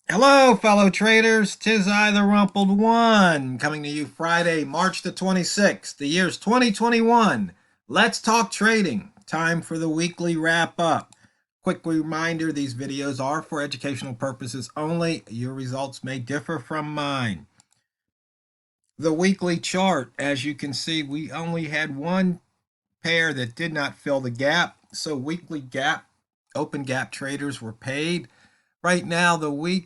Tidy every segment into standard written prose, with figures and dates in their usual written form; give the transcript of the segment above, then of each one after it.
Hello, fellow traders. 'Tis I, the Rumpled One, coming to you Friday, March the 26th. The year's 2021. Let's talk trading. Time for the weekly wrap up. Quick reminder, these videos are for educational purposes only. Your results may differ from mine. The weekly chart, as you can see, we only had one pair that did not fill the gap. So weekly gap, open gap traders were paid. Right now, the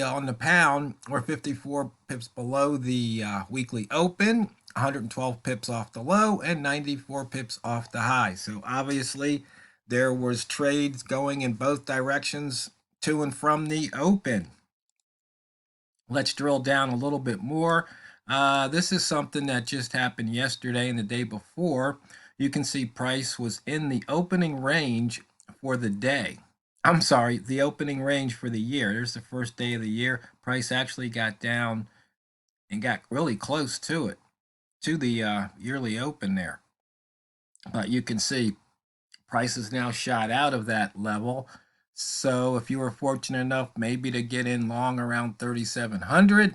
on the pound, we're 54 pips below the weekly open, 112 pips off the low, and 94 pips off the high. So obviously, there was trades going in both directions to and from the open. Let's drill down a little bit more. This is something that just happened yesterday and the day before. You can see price was in the opening range for the day. I'm sorry, the opening range for the year. There's the first day of the year. Price actually got down and got really close to it, to the yearly open there. But you can see price is now shot out of that level. So if you were fortunate enough maybe to get in long around 3,700,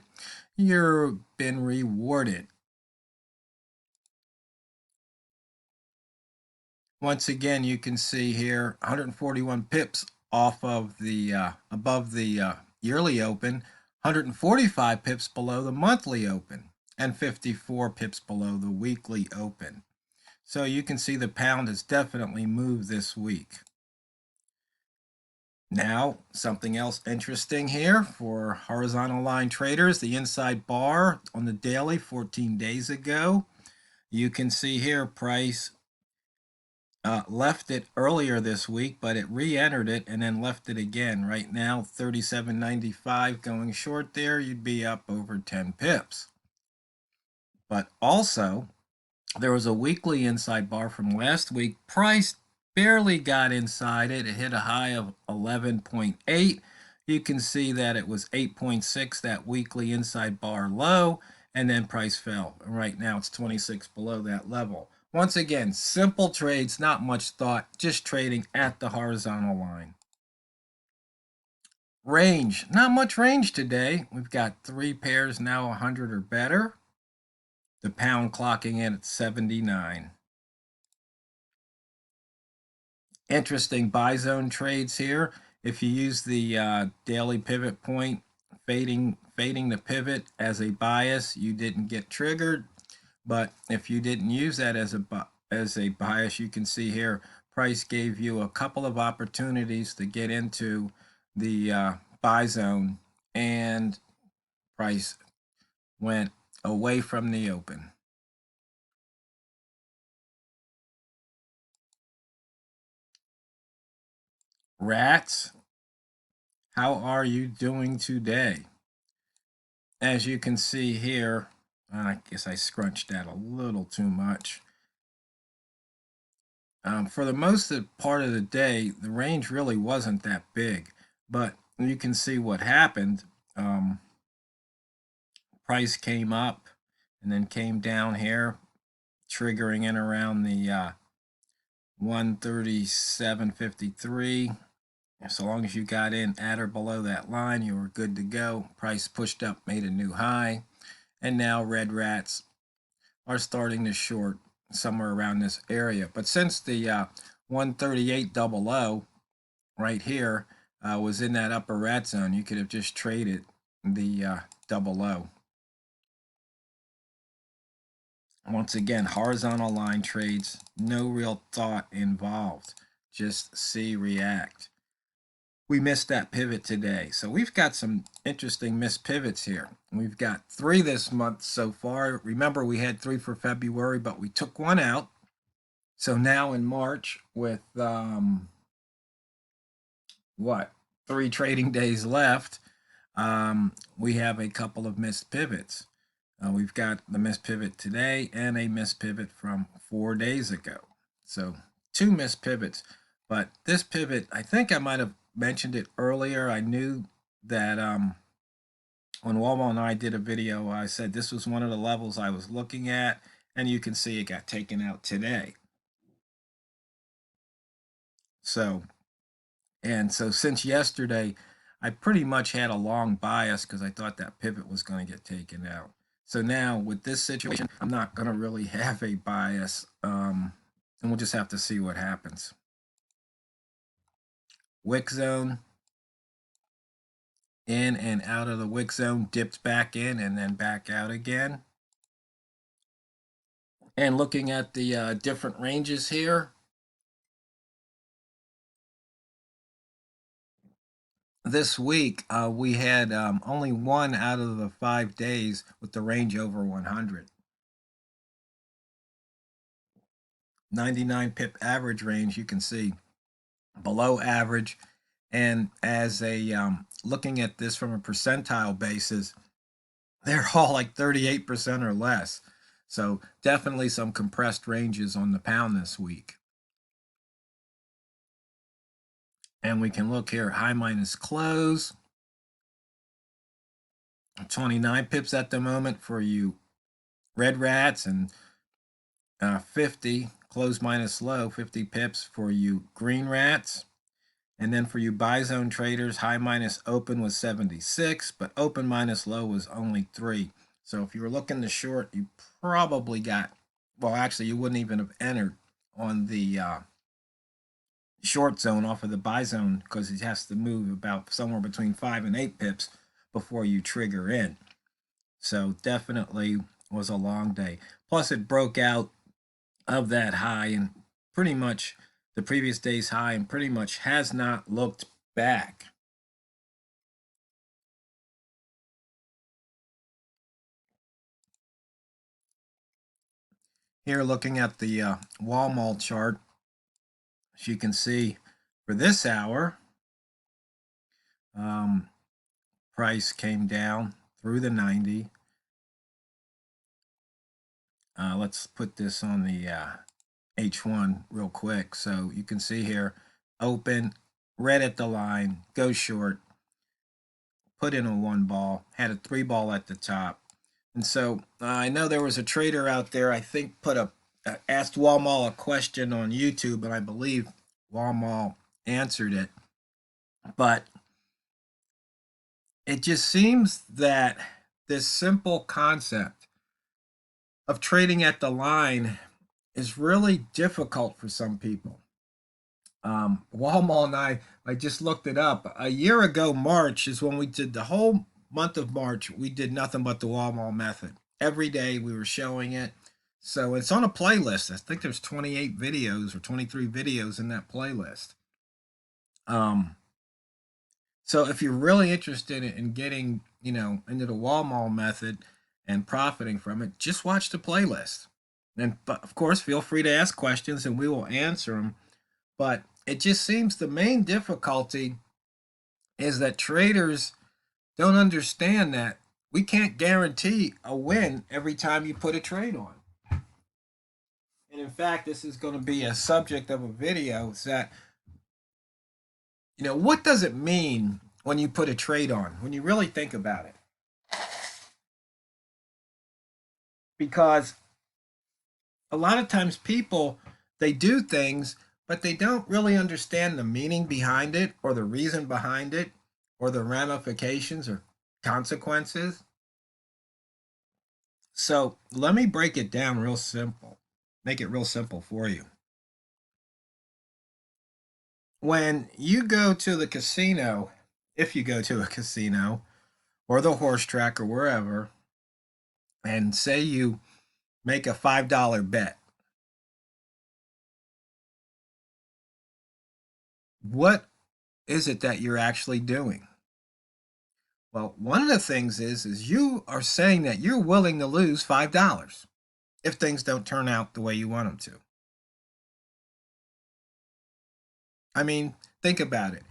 you've been rewarded. Once again, you can see here 141 pips off of the above the yearly open, 145 pips below the monthly open, and 54 pips below the weekly open. So you can see the pound has definitely moved this week. Now, something else interesting here for horizontal line traders, the inside bar on the daily 14 days ago. You can see here price left it earlier this week, but it re-entered it and then left it again. Right now, 37.95 going short there, you'd be up over 10 pips. But also, there was a weekly inside bar from last week. Price barely got inside it. It hit a high of 11.8. You can see that it was 8.6, that weekly inside bar low, and then price fell. Right now it's 26 below that level. Once again, simple trades, not much thought, just trading at the horizontal line. Range, not much range today. We've got three pairs now 100 or better. The pound clocking in at 79. Interesting buy zone trades here. If you use the daily pivot point, fading the pivot as a bias, you didn't get triggered. But if you didn't use that as a bias, you can see here price gave you a couple of opportunities to get into the buy zone, and price went away from the open. Rats, how are you doing today? As you can see here, I guess I scrunched that a little too much. For the most part of the day, the range really wasn't that big, but you can see what happened. Price came up and then came down here, triggering in around the 137.53. So long as you got in at or below that line, you were good to go. Price pushed up, made a new high, and now red rats are starting to short somewhere around this area. But since the 138.00 right here was in that upper rat zone, you could have just traded the double low. Once again, horizontal line trades, no real thought involved. Just see, react. We missed that pivot today. So we've got some interesting missed pivots here. We've got 3 this month so far. Remember, we had 3 for February, but we took one out. So now in March, with what, 3 trading days left, we have a couple of missed pivots. We've got the missed pivot today and a missed pivot from 4 days ago. So 2 missed pivots. But this pivot, I think I might have mentioned it earlier. I knew that when Walmart and I did a video, I said this was one of the levels I was looking at, and you can see it got taken out today. So since yesterday, I pretty much had a long bias because I thought that pivot was going to get taken out. So now with this situation, I'm not going to really have a bias, and we'll just have to see what happens. Wick zone, in and out of the wick zone, dipped back in and then back out again. And looking at the different ranges here, this week we had only one out of the 5 days with the range over 100. 99 pip average range, you can see below average. And as a looking at this from a percentile basis, they're all like 38% or less. So definitely some compressed ranges on the pound this week. And we can look here, high minus close. 29 pips at the moment for you red rats, and 50 close minus low, 50 pips for you green rats. And then for you buy zone traders, high minus open was 76, but open minus low was only 3. So if you were looking to short, you probably got, well, actually, you wouldn't even have entered on the short zone off of the buy zone because it has to move about somewhere between 5 and 8 pips before you trigger in. So definitely was a long day. Plus, it broke out of that high and pretty much the previous day's high and pretty much has not looked back. Here, looking at the Walmart chart, as you can see, for this hour, price came down through the 90. Let's put this on the H1 real quick. So you can see here, open, red at the line, go short, put in a 1 ball, had a 3 ball at the top. And so I know there was a trader out there, I think, asked Walmart a question on YouTube, and I believe Walmart answered it. But it just seems that this simple concept of trading at the line is really difficult for some people. Walmart and I just looked it up. A year ago, March is when we did the whole month of March. We did nothing but the Walmart method. Every day we were showing it. So it's on a playlist. I think there's 28 videos or 23 videos in that playlist. So if you're really interested in getting, into the Walmart method and profiting from it, just watch the playlist. And of course, feel free to ask questions and we will answer them. But it just seems the main difficulty is that traders don't understand that we can't guarantee a win every time you put a trade on. And in fact, this is going to be a subject of a video. Is that, what does it mean when you put a trade on, when you really think about it? Because a lot of times people, they do things, but they don't really understand the meaning behind it or the reason behind it or the ramifications or consequences. So let me break it down real simple, make it real simple for you. When you go to the casino, if you go to a casino or the horse track or wherever, and say you make a $5 bet, what is it that you're actually doing? Well, one of the things is you are saying that you're willing to lose $5 if things don't turn out the way you want them to. I mean, think about it.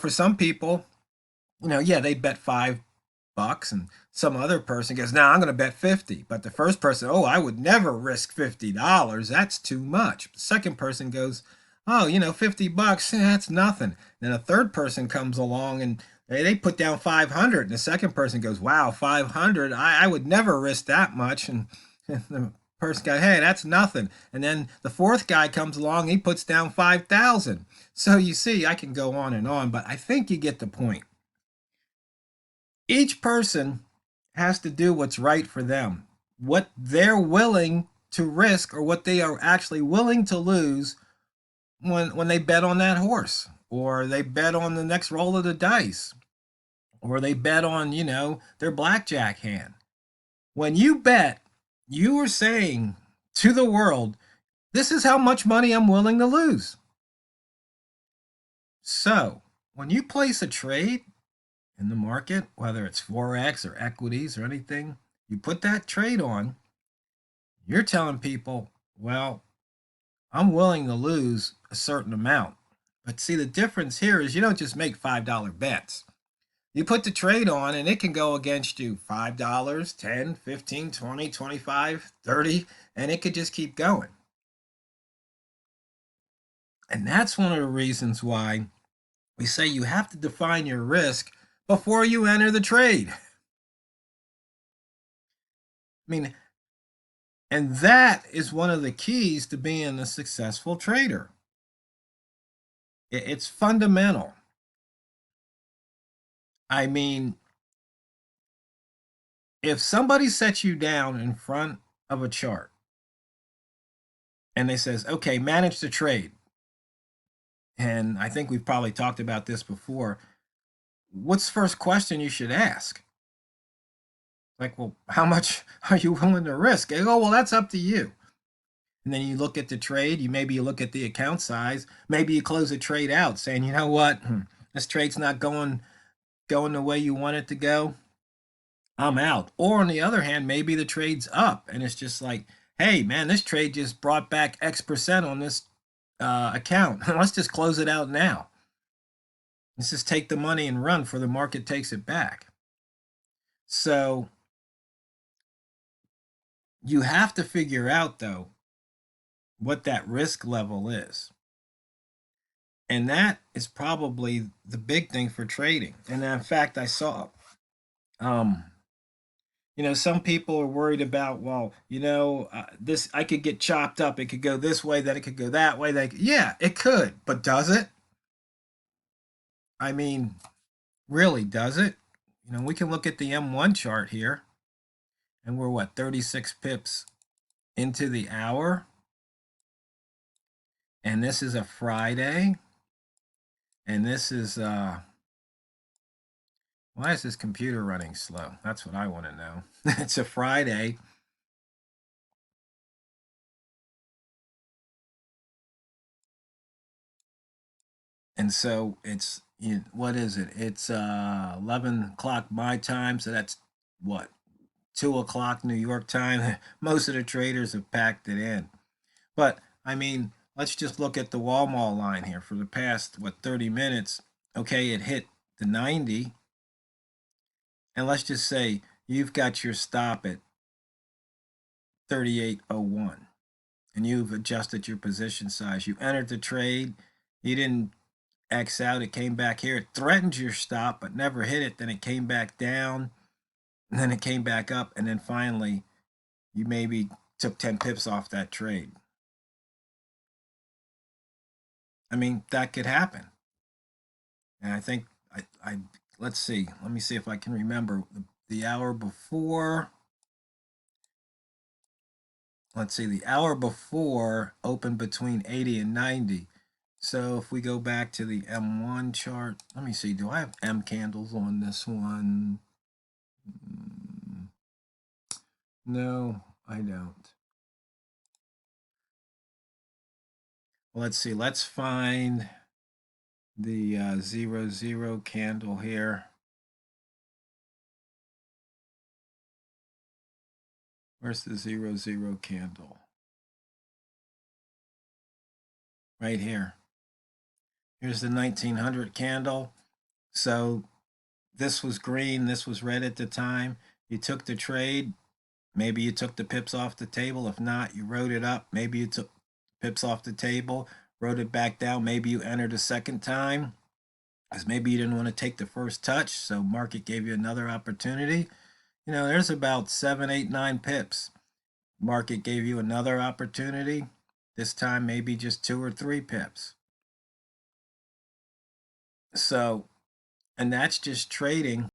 For some people, yeah, they bet $5 and some other person goes, "Now I'm going to bet 50." But the first person, "Oh, I would never risk $50. That's too much." The second person goes, "Oh, $50, that's nothing." Then a third person comes along and they put down 500, and the second person goes, "Wow, 500. I would never risk that much." And the Person got, hey, that's nothing. And then the fourth guy comes along, he puts down 5,000. So you see, I can go on, but I think you get the point. Each person has to do what's right for them, what they're willing to risk or what they are actually willing to lose when they bet on that horse, or they bet on the next roll of the dice, or they bet on, their blackjack hand. When you bet, you are saying to the world, this is how much money I'm willing to lose. So, when you place a trade in the market, whether it's FOREX or equities or anything, you put that trade on, you're telling people, well, I'm willing to lose a certain amount. But see, the difference here is you don't just make $5 bets. You put the trade on and it can go against you $5, 10, 15, 20, 25, 30, and it could just keep going. And that's one of the reasons why we say you have to define your risk before you enter the trade. I mean, and that is one of the keys to being a successful trader. It's fundamental. I mean, if somebody sets you down in front of a chart and they says, okay, manage the trade. And I think we've probably talked about this before. What's the first question you should ask? Like, well, how much are you willing to risk? They go, well, that's up to you. And then you look at the trade, you look at the account size, maybe you close the trade out saying, you know what, this trade's not going the way you want it to go. I'm out. Or on the other hand, maybe the trade's up and it's just like, hey man, this trade just brought back X% on this account. Let's just close it out now. Let's just take the money and run before the market takes it back. So you have to figure out though what that risk level is. And that is probably the big thing for trading. And in fact, I saw, um, some people are worried about, well, this, I could get chopped up. It could go this way, then it could go that way. Yeah, it could, but does it? I mean, really, does it? We can look at the M1 chart here, and we're what, 36 pips into the hour? And this is a Friday. And this is, why is this computer running slow? That's what I want to know. It's a Friday. And so it's, what is it? It's 11 o'clock my time. So that's what, 2 o'clock New York time. Most of the traders have packed it in. But I mean, let's just look at the Walmart line here for the past, 30 minutes. Okay, it hit the 90. And let's just say you've got your stop at 38.01 and you've adjusted your position size. You entered the trade, you didn't X out, it came back here. It threatened your stop, but never hit it. Then it came back down, and then it came back up, and then finally, you maybe took 10 pips off that trade. I mean, that could happen. And I think I let's see. Let me see if I can remember the hour before. Let's see, the hour before opened between 80 and 90. So if we go back to the M1 chart, let me see, do I have M candles on this one? No, I don't. Let's see, let's find the 00 candle here. Where's the 00 candle? Right here. Here's the 1900 candle. So this was green, this was red at the time. You took the trade. Maybe you took the pips off the table. If not, you wrote it up. Maybe you took pips off the table, wrote it back down. Maybe you entered a second time, because maybe you didn't want to take the first touch, so market gave you another opportunity. There's about 7, 8, 9 pips. Market gave you another opportunity. This time, maybe just 2 or 3 pips. So, and that's just trading